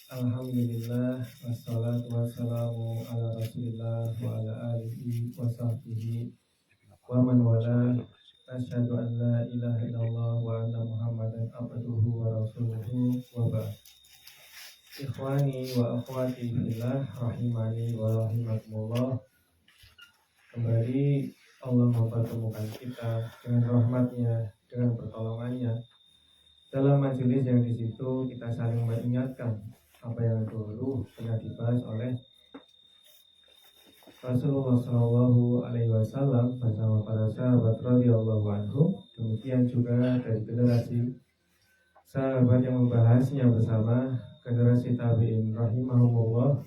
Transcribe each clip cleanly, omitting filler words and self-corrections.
Alhamdulillah wassalatu wassalamu ala rasulillah wa ala alihi wa sahbihi wa man wala. Asyhadu an la ilaha illallah wa anna muhammadan abduhu wa rasuluhu wa ba'd. Ikhwani wa akhwati fillah rahimani wa rahimakumullah. Kembali Allah mempertemukan kita dengan rahmatnya, dengan pertolongannya dalam majelis yang di situ kita saling mengingatkan apa yang dulu pernah dibahas oleh Rasulullah Shallallahu Alaihi Wasallam bersama para sahabat radhiyallahu anhum. Demikian juga dari generasi sahabat yang membahasnya bersama generasi tabi'in rahimahumullah,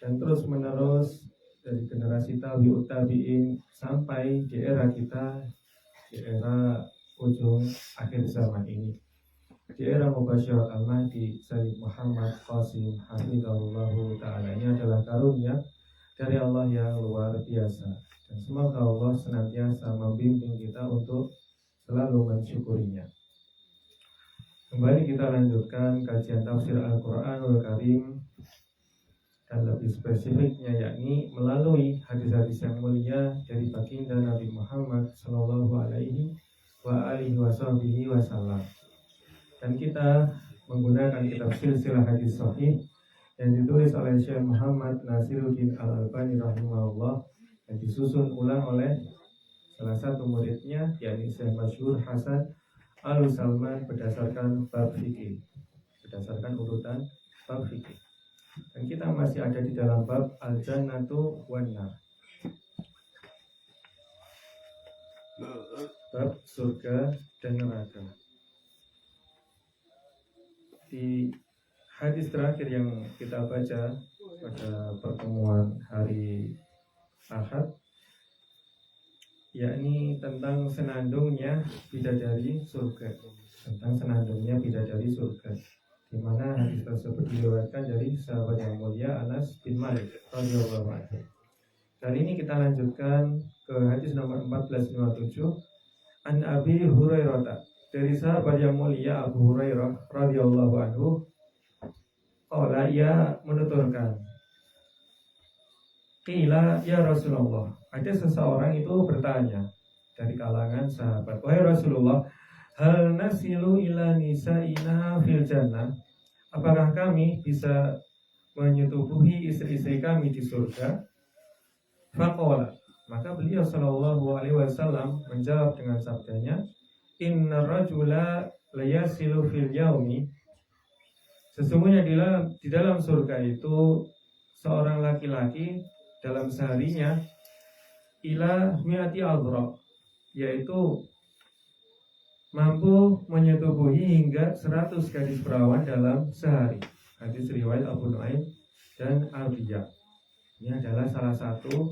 dan terus menerus dari generasi tabi'ut tabi'in sampai di era kita, di era ujung akhir zaman ini, di era Mubasyirat al-Mahdi Sayyid Muhammad Qasim hafizahullahu ta'ala. Ini adalah karunia dari Allah yang luar biasa, dan semoga Allah senantiasa membimbing kita untuk selalu mensyukurinya. Kembali kita lanjutkan kajian tafsir Al-Quranul Karim, dan lebih spesifiknya yakni melalui hadis-hadis yang mulia dari baginda Nabi Muhammad Sallallahu Alaihi Wasallam. Dan kita menggunakan kitab silsilah hadis sahih yang ditulis oleh Syekh Muhammad Nasiruddin Al-Albani rahimahullah, dan disusun ulang oleh salah satu muridnya yakni Syekh Masyhur Hasan Al-Salman berdasarkan bab fikih, berdasarkan urutan bab fikih. Dan kita masih ada di dalam bab Al-Jannatu wan Nar, bab surga dan neraka. Di hadis terakhir yang kita baca pada pertemuan hari Ahad, yakni tentang senandungnya bidadari surga, tentang senandungnya bidadari surga, di mana hadis tersebut diriwayatkan dari sahabat yang mulia Anas bin Malik radhiyallahu anhu. Kali ini kita lanjutkan ke hadis nomor 1457, An Abi Hurairah, dari sahabat yang mulia Abu Hurairah radhiyallahu anhu. Qala, ia menuturkan, qila ya Rasulullah, ada seseorang itu bertanya dari kalangan sahabat, wahai Rasulullah, hal nasilu ila nisa'ina fil jannah, apakah kami bisa menyetubuhi istri-istri kami di surga? Faqala, maka beliau sallallahu alaihi wasallam menjawab dengan sabdanya, inna rajula layasilu fil yaumi, sesungguhnya di dalam surga itu seorang laki-laki dalam seharinya ila mi'ati adra, yaitu mampu menyetubuhi hingga 100 gadis perawan dalam sehari. Hadis riwayat Abu Nuaim dan Al-Biyah. Ini adalah salah satu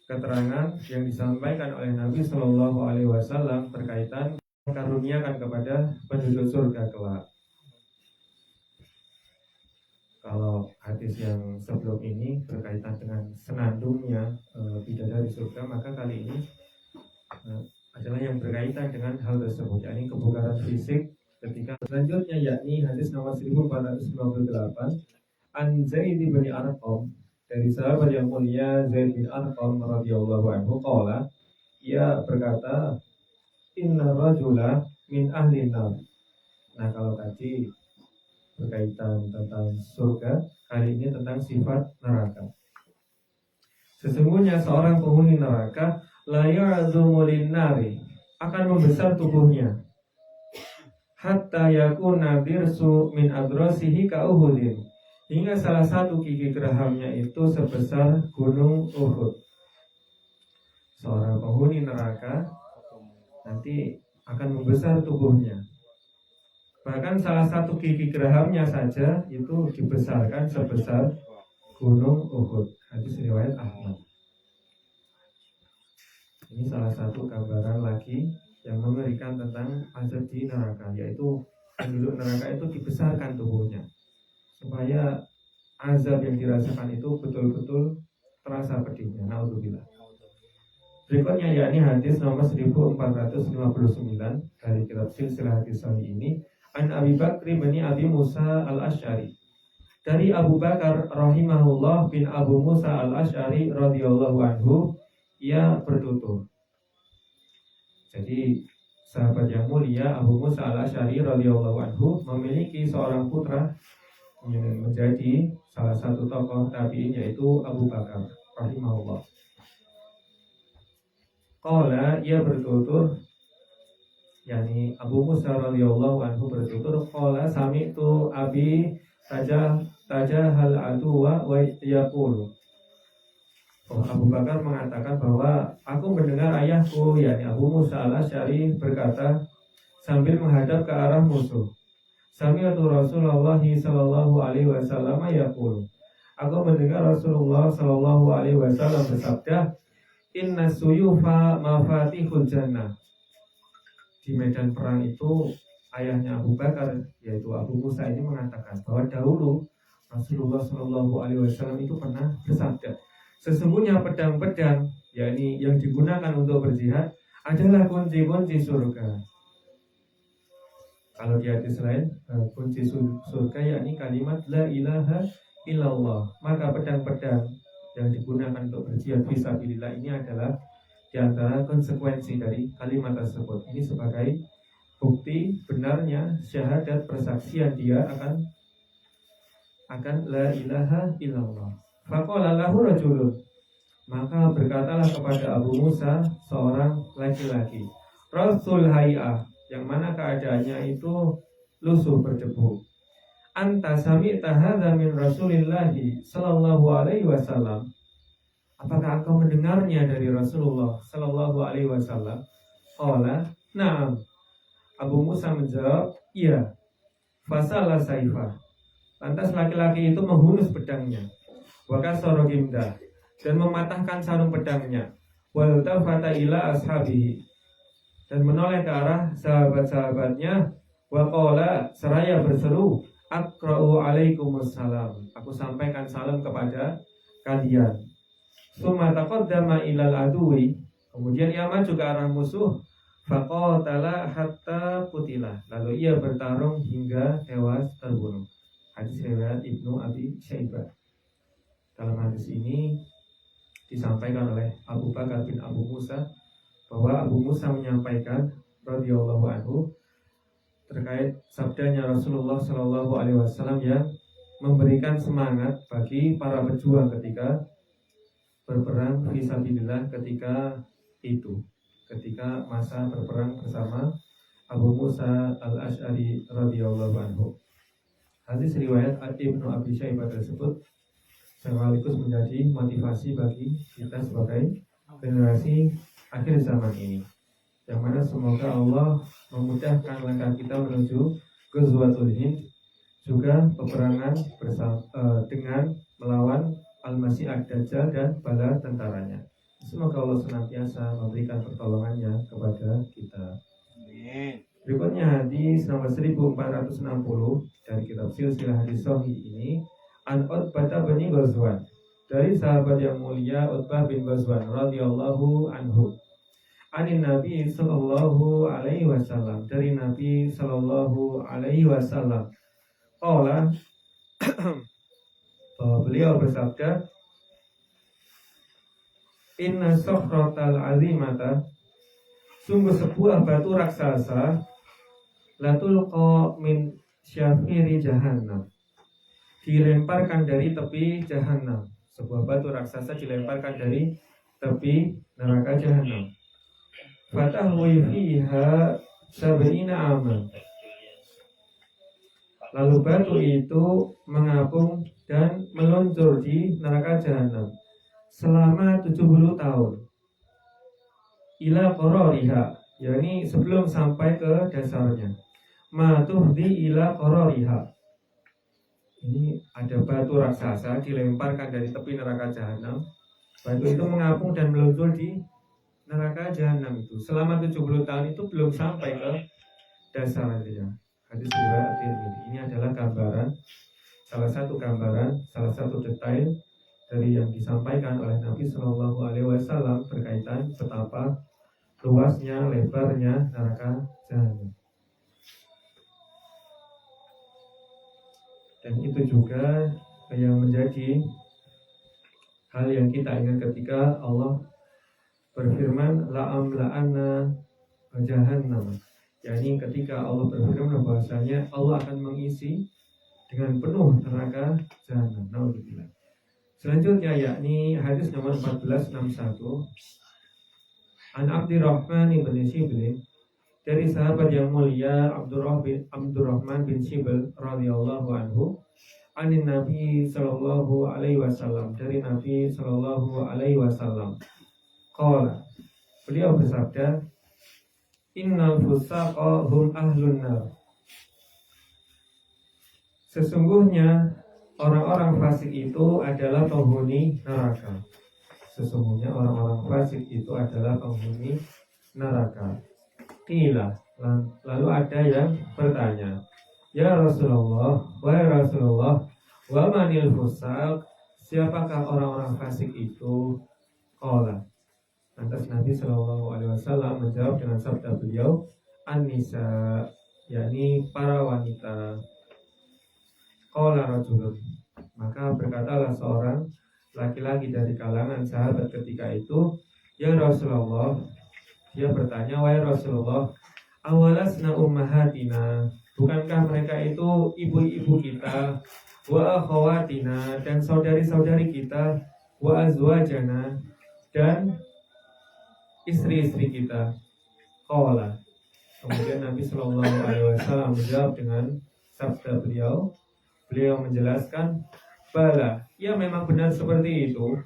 keterangan yang disampaikan oleh Nabi Shallallahu Alaihi Wasallam berkaitan karuniakan kepada penduduk surga kelak. Kalau hadis yang sebelum ini berkaitan dengan senandungnya bidadari surga, maka kali ini adalah yang berkaitan dengan hal tersebut, yakni kebugaran fisik ketika. Selanjutnya yakni hadis nomor 1458, An Zaid bin Arqam, dari sahabat yang mulia Zaid bin Arqam radhiyallahu anhu, qala, ia berkata, inna rajula min ahli nar. Nah, kalau tadi berkaitan tentang surga, kali ini tentang sifat neraka. Sesungguhnya seorang penghuni neraka la ya'dhumu lin-nari, akan membesar tubuhnya, hatta yakuna dirsu min adrasihi ka Uhudin, hingga salah satu gigi gerahamnya itu sebesar gunung Uhud. Seorang penghuni neraka nanti akan membesar tubuhnya, bahkan salah satu gigi gerahamnya saja itu dibesarkan sebesar gunung Uhud. Hadis riwayat Ahmad. Ini salah satu gambaran lagi yang mengerikan tentang azab di neraka, yaitu penduduk neraka itu dibesarkan tubuhnya supaya azab yang dirasakan itu betul-betul terasa pedihnya. Naudzubillah. Berikutnya yakni hadis nomor 1459 dari kitab silsilah hadis sahih ini, An Abi Bakri bin Abi Musa al-Asy'ari, dari Abu Bakar rahimahullah bin Abu Musa al-Asy'ari radhiyallahu anhu, ia bertutur. Jadi sahabat yang mulia Abu Musa al-Asy'ari radhiyallahu anhu memiliki seorang putra yang menjadi salah satu tokoh tabi'in, yaitu Abu Bakar rahimahullah. Qala, ia bertutur, yakni Abu Musa radhiyallahu anhu bertutur, qala sami'tu abi tajahal aduwa wa yaqulu. Abu Bakar mengatakan bahwa aku mendengar ayahku, yakni Abu Musa al-Asy'ari berkata sambil menghadap ke arah musuh. Sami'tu Rasulullah sallallahu alaihi wasallam yaqulu. Aku mendengar Rasulullah sallallahu alaihi wasallam bersabda, inna suyufa mafatihul jannah. Di medan perang itu ayahnya Abu Bakar, yaitu Abu Musa ini mengatakan bahwa dahulu Rasulullah Shallallahu Alaihi Wasallam itu pernah bersabda, sesungguhnya pedang-pedang, yakni yang digunakan untuk berjihad, adalah kunci-kunci surga. Kalau di hadis lain, kunci surga yakni kalimat la ilaha illallah. Maka pedang-pedang yang digunakan untuk berjihad fisabilillah ini adalah di antara konsekuensi dari kalimat tersebut. Ini sebagai bukti benarnya syahadat, persaksian dia akan la ilaha illallah. Faqala lahu rajulun, maka berkatalah kepada Abu Musa seorang laki-laki, Rasul hay'ah, yang mana keadaannya itu lusuh berdebu. Anta sami'ta hadza min Rasulillahi sallallahu alaihi wasallam. Apakah engkau mendengarnya dari Rasulullah sallallahu alaihi wasallam? Qala, na'am. Abu Musa menjawab, iya. Fasala saifah. Lantas laki-laki itu menghunus pedangnya. Wa kasara gimdah, dan mematahkan sarung pedangnya. Wal tafata ila ashabihi, dan menoleh ke arah sahabat-sahabatnya. Wa qala, seraya berseru, aqra'u alaikumussalam. Aku sampaikan salam kepada kalian. Tsumma taqaddama ilal adui, kemudian ia maju ke arah musuh. Faqatala hatta qutila, lalu ia bertarung hingga tewas terbunuh. Hadis riwayat Ibnu Abi Syaibah. Dalam hadis ini disampaikan oleh Abu Bakar bin Abu Musa bahwa Abu Musa menyampaikan radhiyallahu anhu terkait sabdanya Rasulullah Shallallahu alaihi wasallam yang memberikan semangat bagi para pejuang ketika berperang fisabilillah ketika masa berperang bersama Abu Musa al-Asy'ari radhiyallahu anhu. Hadis riwayat Ibnu Abi Syaibah tersebut sekaligus menjadi motivasi bagi kita sebagai generasi akhir zaman ini, yang mana semoga Allah memudahkan langkah kita menuju Ghazwatul Hind, juga peperangan dengan melawan Al-Masih Ad-Dajjal dan bala tentaranya. Semoga Allah senantiasa memberikan pertolongannya kepada kita. Amin. Berikutnya hadis nomor 1460 dari kitab Silsilah Hadis Shahih ini, an Utbah bin Ghazwan, dari sahabat yang mulia Utbah bin Ghazwan radhiyallahu anhu. Anin Nabi sallallahu alaihi wasallam, dari Nabi sallallahu alaihi wasallam. Qala, beliau bersabda, inna sakhratal azimata, sungguh sebuah batu raksasa, latulqa min syafiri jahannam, dilemparkan dari tepi jahannam. Sebuah batu raksasa dilemparkan dari tepi neraka jahannam. Fatahwi fiha sab'ina aman, lalu batu itu mengapung dan meluncur di neraka jahanam selama 70 tahun. Ila qarariha, yakni sebelum sampai ke dasarnya. Matuhdi ila qarariha, ini ada batu raksasa dilemparkan dari tepi neraka jahanam. Batu itu mengapung dan meluncur di neraka jahanam itu selama 70 tahun, itu belum sampai ke dasarnya. Hadis riwayat Tirmidzi. Ini adalah gambaran, salah satu detail dari yang disampaikan oleh Nabi Shallallahu Alaihi Wasallam berkaitan betapa luasnya, lebarnya neraka jahanam. Dan itu juga yang menjadi hal yang kita ingat ketika Allah berfirman la'amla'anna jahannam. yakni ketika Allah berfirman bahwasanya Allah akan mengisi dengan penuh neraka jahanam. Naudzubillah. Selanjutnya yakni hadis nomor 1461 An Abdurrahman bin Shibl, dari sahabat yang mulia Abdurrahman bin Shibl radhiyallahu anhu, anin Nabi sallallahu alaihi wasallam, dari Nabi sallallahu alaihi wasallam. Qala, beliau bersabda, innal fusaqa hum ahlun nar. Sesungguhnya orang-orang fasik itu adalah penghuni neraka. Sesungguhnya orang-orang fasik itu adalah penghuni neraka. Qila, lalu ada yang bertanya, ya Rasulullah, wahai Rasulullah, wa manil fusaq, siapakah orang-orang fasik itu? Qala, lantas Nabi Shallallahu Alaihi Wasallam menjawab dengan sabda beliau, an-nisa, yakni para wanita. Qala rajulun, maka berkatalah seorang laki-laki dari kalangan sahabat ketika itu, ya Rasulullah, dia bertanya, wahai Rasulullah, awalasna ummahatina, bukankah mereka itu ibu-ibu kita, wa akhawatina, dan saudari-saudari kita, wa azwajana, dan istri-istri kita. Qala, kemudian Nabi Shallallahu Alaihi Wasallam menjawab dengan sabda beliau menjelaskan, bala, ya memang benar seperti itu,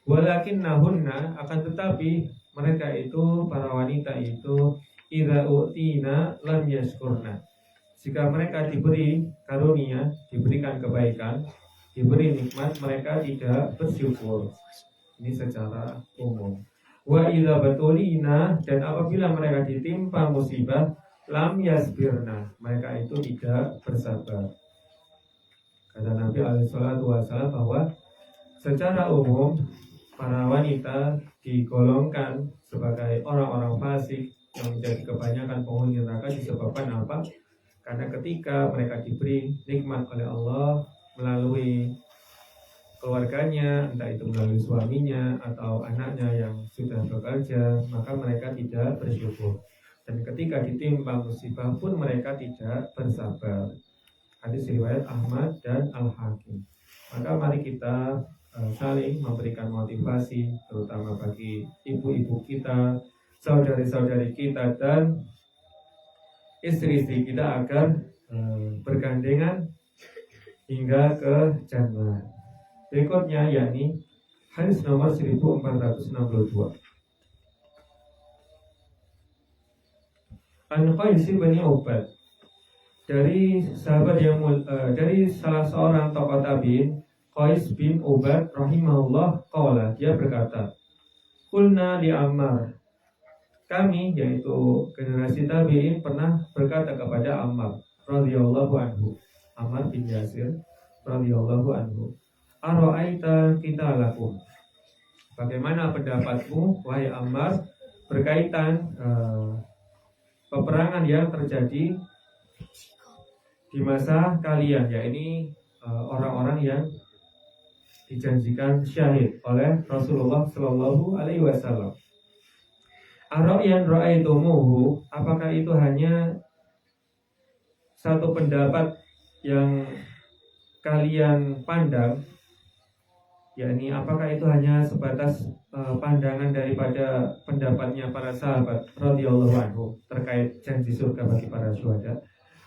walakin nahunna, akan tetapi mereka itu, para wanita itu, idza utina lam yashkurna, jika mereka diberi karunia, diberikan kebaikan, diberi nikmat, mereka tidak bersyukur. Ini secara umum. Wa idza batulina, dan apabila mereka ditimpa musibah, lam yasbirna, mereka itu tidak bersabar. Kata Nabi SAW bahwa secara umum para wanita digolongkan sebagai orang-orang fasik yang menjadi kebanyakan penghuni neraka disebabkan apa? Karena ketika mereka diberi nikmat oleh Allah melalui keluarganya, entah itu melalui suaminya atau anaknya yang sudah bekerja, maka mereka tidak bersyukur. Dan ketika ditimpa musibah pun mereka tidak bersabar. Hadis riwayat Ahmad dan Al-Hakim. Maka mari kita saling memberikan motivasi, terutama bagi ibu-ibu kita, saudari-saudari kita, dan istri-istri kita agar bergandengan hingga ke jannah. Berikutnya yakni hadis nomor 1462. An Qais bin Ubad, dari sahabat yang dari salah seorang tokoh tabi'in, Qais bin Ubad rahimahullah, qala, dia berkata, qulna li Ammar, kami yaitu generasi tabi'in pernah berkata kepada Ammar radhiyallahu anhu, Ammar bin Yasir radhiyallahu anhu, ara'aita qitalakum, bagaimana pendapatmu wahai Ammar berkaitan peperangan yang terjadi di masa kalian, ya ini orang-orang yang dijanjikan syahid oleh Rasulullah Shallallahu Alaihi Wasallam. Ar-ra'yan ra'aitumuhu, apakah itu hanya satu pendapat yang kalian pandang, yakni apakah itu hanya sebatas pandangan daripada pendapatnya para sahabat radhiyallahu anhu terkait janji surga bagi para syuhada?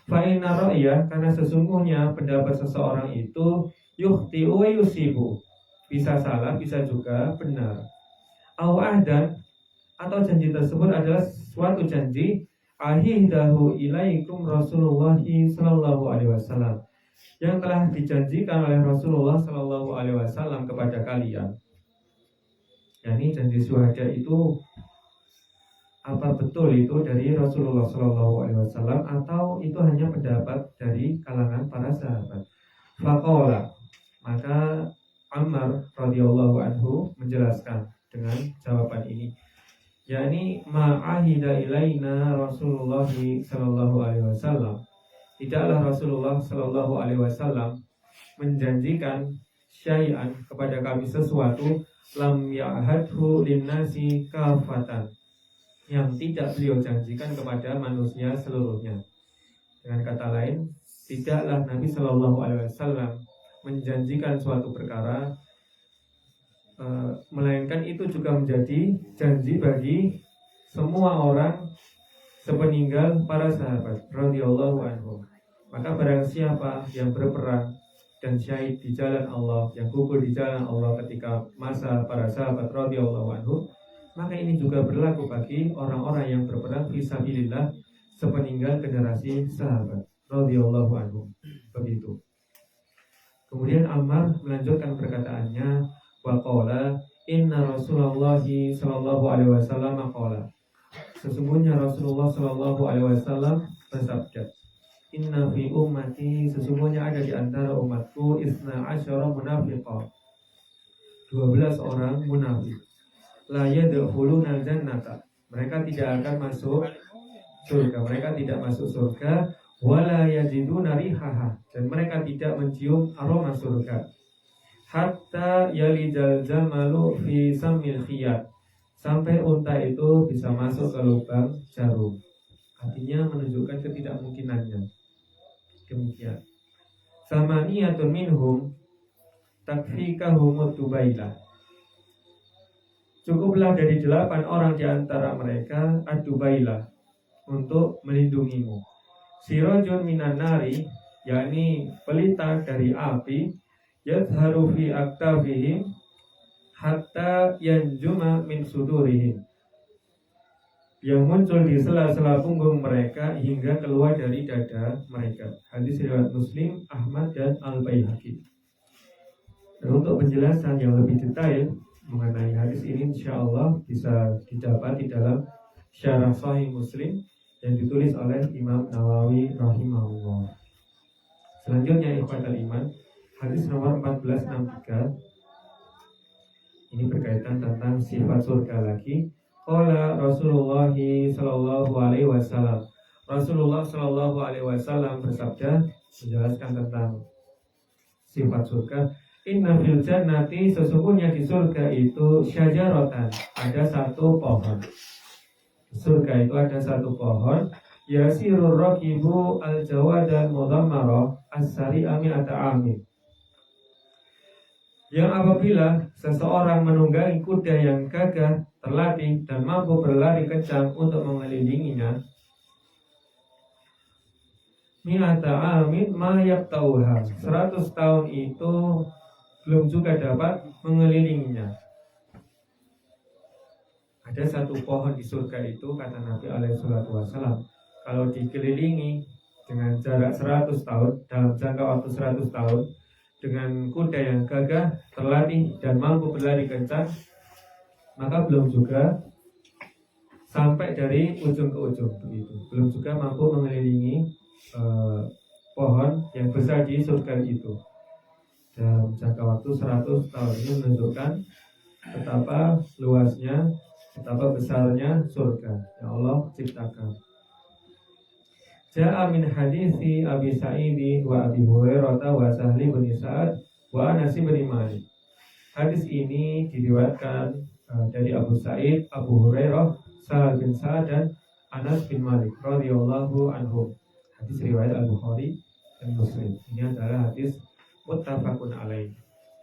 Fa'inna ra'ya, karena sesungguhnya pendapat seseorang itu yukhti'u wa yusibu, bisa salah, bisa juga benar. Aw'ahdan, atau janji tersebut adalah suatu janji ahiddahu ilaikum Rasulullah sallallahu alaihi wasallam, yang telah dijanjikan oleh Rasulullah sallallahu alaihi wasallam kepada kalian. Yani janji syuhada itu apa betul itu dari Rasulullah Shallallahu Alaihi Wasallam atau itu hanya pendapat dari kalangan para sahabat? Faqala, maka Ammar radhiyallahu anhu menjelaskan dengan jawaban ini, yakni ma'ahida ilaina Rasulullah Shallallahu Alaihi Wasallam, tidaklah Rasulullah Shallallahu Alaihi Wasallam menjanjikan syai'an kepada kami sesuatu lam ya'hadhu linnasi kafatan, yang tidak beliau janjikan kepada manusia seluruhnya. Dengan kata lain, tidaklah Nabi Shallallahu Alaihi Wasallam menjanjikan suatu perkara, melainkan itu juga menjadi janji bagi semua orang sepeninggal para sahabat radhiyallahu anhum. Maka barang siapa yang berperang dan syahid di jalan Allah, yang gugur di jalan Allah ketika masa para sahabat radhiyallahu anhum, maka ini juga berlaku bagi orang-orang yang berperang fisabilillah sepeninggal generasi sahabat radhiyallahu anhum. Begitu. Kemudian Ammar melanjutkan perkataannya, wa qala inna Rasulullah sallallahu alaihi wasallam qala, sesungguhnya Rasulullah sallallahu alaihi wasallam bersabda, inna fi ummati, sesungguhnya ada di antara umatku isna asyara munafiqah, 12 orang munafik, la yadkhuluna jannata, mereka tidak akan masuk surga, mereka tidak masuk surga, wala yajiduna rihaha, dan mereka tidak mencium aroma surga, hatta yalijal jamalu fi samil khiyat, sampai unta itu bisa masuk ke lubang jarum. Artinya menunjukkan ketidakmungkinannya. Demikian. Samaniyatun minhum takfikahumut tubailah, cukuplah dari 8 orang di antara mereka ad-dubailah, untuk melindungimu. Sirajun minan nari, yakni pelita dari api, yadharu fi aktafihim hatta yanjuma min sudurihim, yang muncul di sela-sela punggung mereka hingga keluar dari dada mereka. Hadis riwayat Muslim, Ahmad dan Al-Baihaqi. Dan untuk penjelasan yang lebih detail mengenai hadis ini, insyaallah bisa didapat di dalam Syarah Sahih Muslim yang ditulis oleh Imam Nawawi rahimahullah. Selanjutnya ikhwatal iman, hadis nomor 1463. Ini berkaitan tentang sifat surga lagi. Qala Rasulullah sallallahu alaihi wasallam, Rasulullah sallallahu alaihi wasallam bersabda menjelaskan tentang sifat surga, inna fil jannati, sesungguhnya di surga itu syajaratan, ada satu pohon. Surga itu ada satu pohon, yasirur raqibu al-jawadan mudammarah as-sari'a mi'ata amin, yang apabila seseorang menunggangi kuda yang gagah, terlatih dan mampu berlari kencang untuk mengelilinginya, mi'ata amin ma yaktauha, 100 tahun itu belum juga dapat mengelilinginya. Ada satu pohon di surga itu, kata Nabi SAW, kalau dikelilingi dengan jarak 100 tahun, dalam jangka waktu 100 tahun, dengan kuda yang gagah, terlatih dan mampu berlari kencang, maka belum juga sampai dari ujung ke ujung, begitu. Belum juga mampu mengelilingi pohon yang besar di surga itu. Dalam jangka waktu 100 tahun ini menunjukkan betapa luasnya, betapa besarnya surga yang Allah ciptakan. Ja'a min hadisi Abi Sa'id wa Abi Hurairah wa Sahli bin Sa'ad wa Anas bin Malik. Hadis ini diriwayatkan dari Abu Sa'id, Abu Hurairah, Sahal bin Sa'ad dan Anas bin Malik radhiyallahu anhum. Hadis riwayat Al-Bukhari dan Muslim. Ini adalah hadis muttafaqun alaih,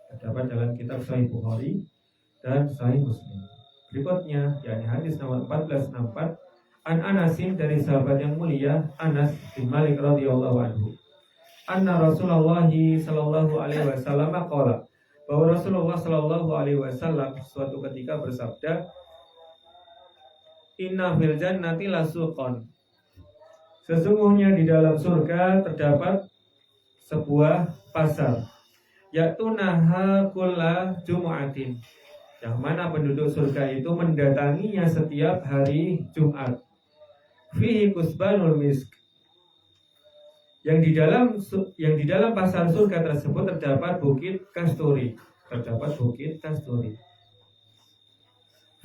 terdapat dalam kitab Sahih Bukhari dan Sahih Muslim. Berikutnya, yakni hadis nomor 1464, An Anasin, dari sahabat yang mulia Anas bin Malik radhiyallahu anhu, anna Rasulullah sallallahu alaihi wasallam qala, bahwa Rasulullah sallallahu alaihi wasallam suatu ketika bersabda, inna fil jannati lasuqan, sesungguhnya di dalam surga terdapat sebuah pasar, ya'tunaha kulla jumu'atin, yang mana penduduk surga itu mendatanginya setiap hari Jumat. Fihi kusbanul misk, yang di dalam pasar surga tersebut terdapat bukit kasturi,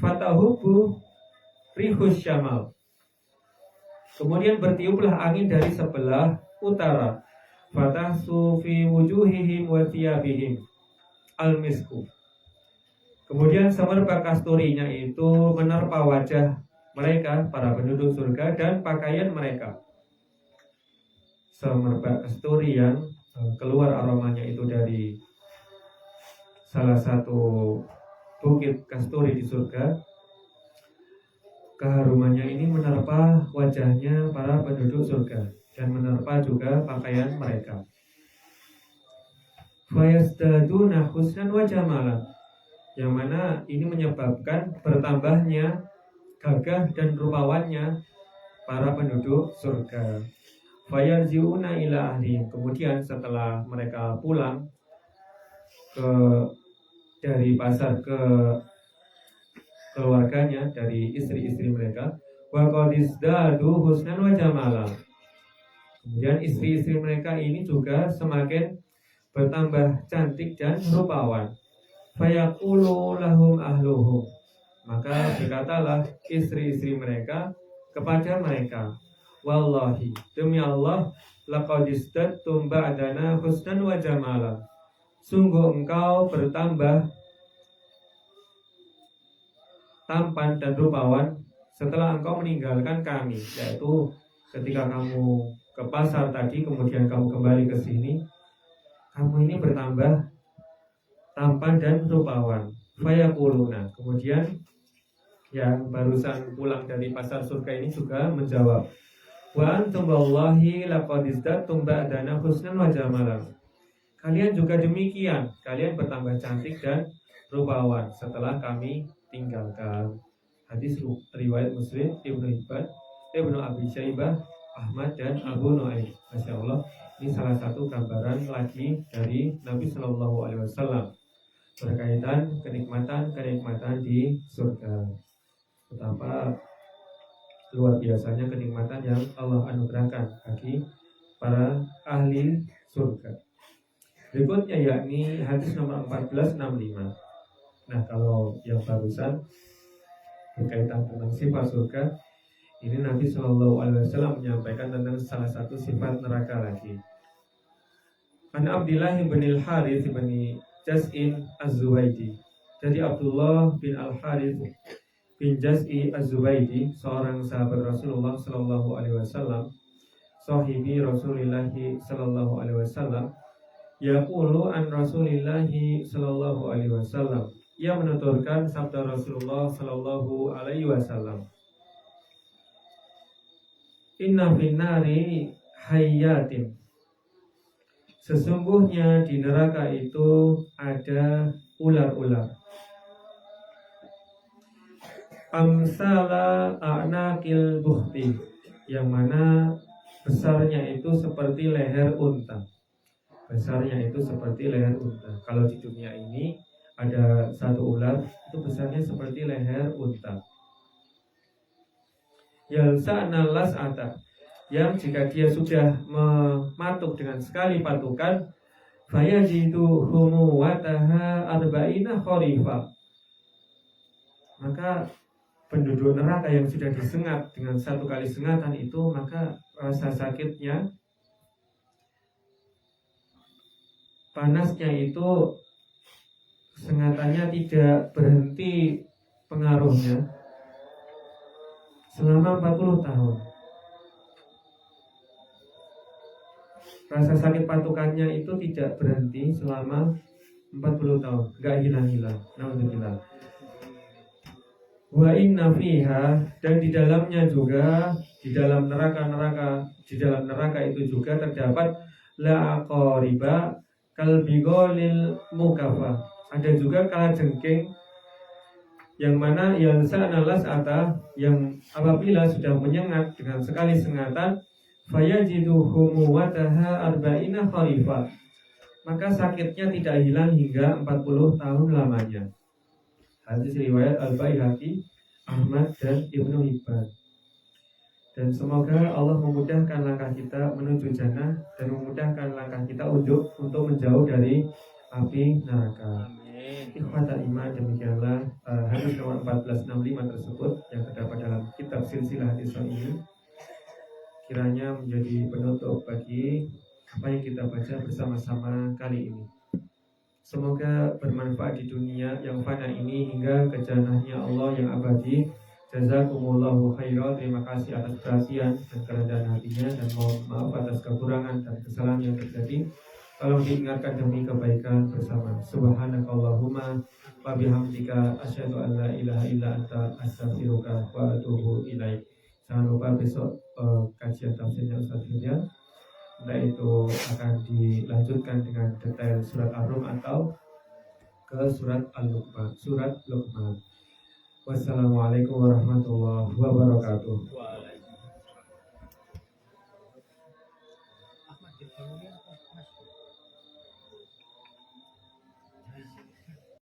Fatahubu rihus syamal, Kemudian bertiuplah angin dari sebelah utara. Fatahsu fi wujuhihim wa thiyabihim al-misku. Kemudian semerbak kasturinya itu menerpa wajah mereka, para penduduk surga, dan pakaian mereka. Semerbak kasturi yang keluar aromanya itu dari salah satu bukit kasturi di surga. Keharumannya ini menerpa wajahnya para penduduk surga dan menerpa juga pakaian mereka. Fayazdaduna husnan wa jamalan, yang mana ini menyebabkan bertambahnya gagah dan rupawannya para penduduk surga. Fayarji'una ila ahlihim, kemudian setelah mereka pulang dari pasar ke keluarganya, dari istri-istri mereka, wa qadizdadu husnan wa jamalan, kemudian istri-istri mereka ini juga semakin bertambah cantik dan rupawan. Fayaqulu lahum ahluhum, maka berkatalah istri-istri mereka kepada mereka, wallahi, demi Allah, laqad istattum ba'dana husnan wa jamala, sungguh engkau bertambah tampan dan rupawan setelah engkau meninggalkan kami, yaitu ketika kamu ke pasar tadi kemudian kamu kembali ke sini, kamu ini bertambah tampan dan rupawan. Fayaquluna, kemudian yang barusan pulang dari pasar surga ini juga menjawab, wa antum wallahi laqad izdadtum ba'dana husnan wa jamalan, kalian juga demikian, kalian bertambah cantik dan rupawan setelah kami tinggalkan. Hadis riwayat Muslim, Ibnu Hibban, Ibnu Abi Syaibah, Ahmad, dan Abu Nuaim. Masya Allah, ini salah satu gambaran lagi dari Nabi Shallallahu Alaihi Wasallam berkaitan kenikmatan di surga. Betapa luar biasanya kenikmatan yang Allah anugerahkan bagi para ahli surga. Berikutnya yakni hadis nomor 1465. Nah, kalau yang barusan berkaitan tentang sifat surga, ini Nabi Shallallahu Alaihi Wasallam menyampaikan tentang salah satu sifat neraka lagi. An Abdullah bin Al-Harith bin Jas'in Az-Zubaydi. Jadi Abdullah bin Al-Harith bin Jas'i Az-Zubaydi, seorang sahabat Rasulullah Shallallahu Alaihi Wasallam, sahibi Rasulullah Shallallahu Alaihi Wasallam, yaqulu an Rasulillah Shallallahu Alaihi Wasallam, ia menuturkan sabda Rasulullah Shallallahu Alaihi Wasallam, inna finnari hayyatin, sesungguhnya di neraka itu ada ular-ular, amsala a'naqil buhti, yang mana besarnya itu seperti leher unta. Besarnya itu seperti leher unta. Kalau di dunia ini ada satu ular itu besarnya seperti leher unta. Yalsa'na las'ata, yang jika dia sudah mematuk dengan sekali patukan, fayajidu humuwataha arba'ina kharifa, maka penduduk neraka yang sudah disengat dengan satu kali sengatan itu, maka rasa sakitnya, panasnya itu, sengatannya tidak berhenti pengaruhnya selama 40 tahun. Rasa sakit patukannya itu tidak berhenti selama 40 tahun, gak hilang-hilang. Alhamdulillah. Wa inna fiha, dan di dalamnya juga, di dalam neraka itu juga terdapat la aqariba kalbigolil mukafa, ada juga kalajengking yang mana yang sa'nalas ata, yang apabila sudah menyengat dengan sekali sengatan, fayajidu humuwataha arba'ina kharifa, maka sakitnya tidak hilang hingga 40 tahun lamanya. Hadis riwayat Al-Baihaqi, Ahmad, dan Ibnu Hibban. Dan semoga Allah memudahkan langkah kita menuju jannah dan memudahkan langkah kita untuk menjauh dari api neraka. Ikhwatal iman, demikianlah hadis nomor 1465 tersebut yang terdapat dalam kitab silsilah hadis ini. kiranya menjadi penutup bagi apa yang kita baca bersama-sama kali ini. Semoga bermanfaat di dunia yang fana ini hingga ke jannahnya Allah yang abadi. Jazakumullahu khairan. Terima kasih atas perhatian dan kerendahan hatinya, dan mohon maaf atas kekurangan dan kesalahan yang terjadi. Tolong diingatkan demi kebaikan bersama. Subhanakallahumma wa bihamdika asyhadu an la ilaha illa anta astaghfiruka wa atubu ilaik. Jangan lupa besok kajian tafsirnya Ustaz Firya. Nah, itu akan dilanjutkan dengan detail surat Ar-Rum atau ke surat Al-Luqman, surat Luqman. Wassalamualaikum warahmatullahi wabarakatuh.